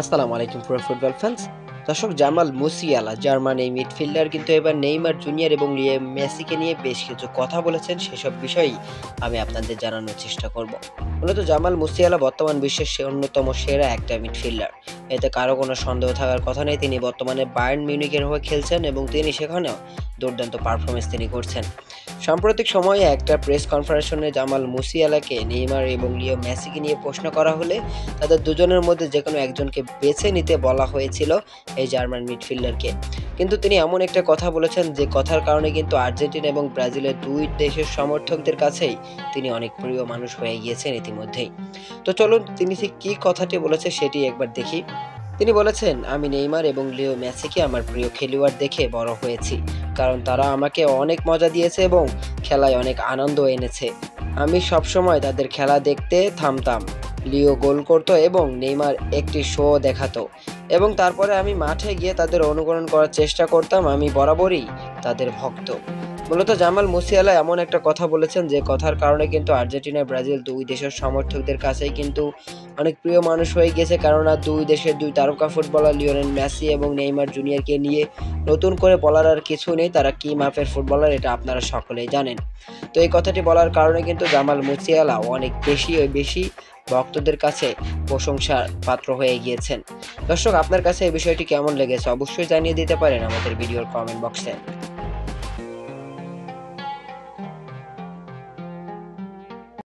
আসসালামু আলাইকুম পুরো ফুটবল ফ্যান্স। দর্শক, জামাল মুসিয়ালা জার্মান এই মিডফিল্ডার কিন্তু এবার নেইমার জুনিয়র এবং লিও মেসিকে নিয়ে বেশ কিছু কথা বলেছেন। সেসব বিষয়ই আমি আপনাদের জানানোর চেষ্টা করব। মূলত জামাল মুসিয়ালা বর্তমান বিশ্বের অন্যতম সেরা একটা মিডফিল্ডার, এতে কারো কোনো সন্দেহ থাকার কথা নেই। তিনি বর্তমানে বায়ার্ন মিউনিখের হয়ে খেলছেন এবং তিনি সেখানেও দুর্দান্ত পারফরমেন্স তিনি করছেন। সাম্প্রতিক সময়ে একটা প্রেস কনফারেন্সে জামাল মুসিয়ালাকে নেইমার এবং লিও মেসিকে নিয়ে প্রশ্ন করা হলে তাদের দুজনের মধ্যে যে কোনো একজনকে বেছে নিতে বলা হয়েছিল এই জার্মান মিডফিল্ডারকে। কিন্তু তিনি এমন একটা কথা বলেছেন যে কথার কারণে কিন্তু আর্জেন্টিনা এবং ব্রাজিলের দুই দেশের সমর্থকদের কাছেই তিনি অনেক প্রিয় মানুষ হয়ে গিয়েছেন ইতিমধ্যেই। তো চলুন তিনি ঠিক কী কথাটি বলেছে সেটি একবার দেখি। তিনি বলেছেন, আমি নেইমার এবং লিও মেসিকে আমার প্রিয় খেলোয়াড় দেখে বড় হয়েছি, কারণ তারা আমাকে অনেক মজা দিয়েছে এবং খেলায় অনেক আনন্দ এনেছে। আমি সবসময় তাদের খেলা দেখতে থামতাম। লিও গোল করতো এবং নেইমার একটি শো দেখাতো এবং তারপরে আমি মাঠে গিয়ে তাদের অনুকরণ করার চেষ্টা করতাম। আমি বরাবরই তাদের ভক্ত। মূলত জামাল মুসিয়ালা এমন একটা কথা বলেছেন যে কথার কারণে কিন্তু আর্জেন্টিনা ব্রাজিল দুই দেশের সমর্থকদের কাছেই কিন্তু অনেক প্রিয় মানুষ হয়ে গেছে, কেননা দুই দেশের দুই তারকা ফুটবলার লিওনেল মেসি এবং নেইমার জুনিয়রকে নিয়ে নতুন করে বলার আর কিছু নেই। তারা কি মাপের ফুটবলার এটা আপনারা সকলেই জানেন। তো এই কথাটি বলার কারণে কিন্তু জামাল মুসিয়ালা অনেক বেশি ভক্তদের কাছে প্রশংসার পাত্র হয়ে গিয়েছেন। দর্শক, আপনার কাছে এই বিষয়টি কেমন লেগেছে অবশ্যই জানিয়ে দিতে পারেন আমাদের ভিডিওর কমেন্ট বক্সে।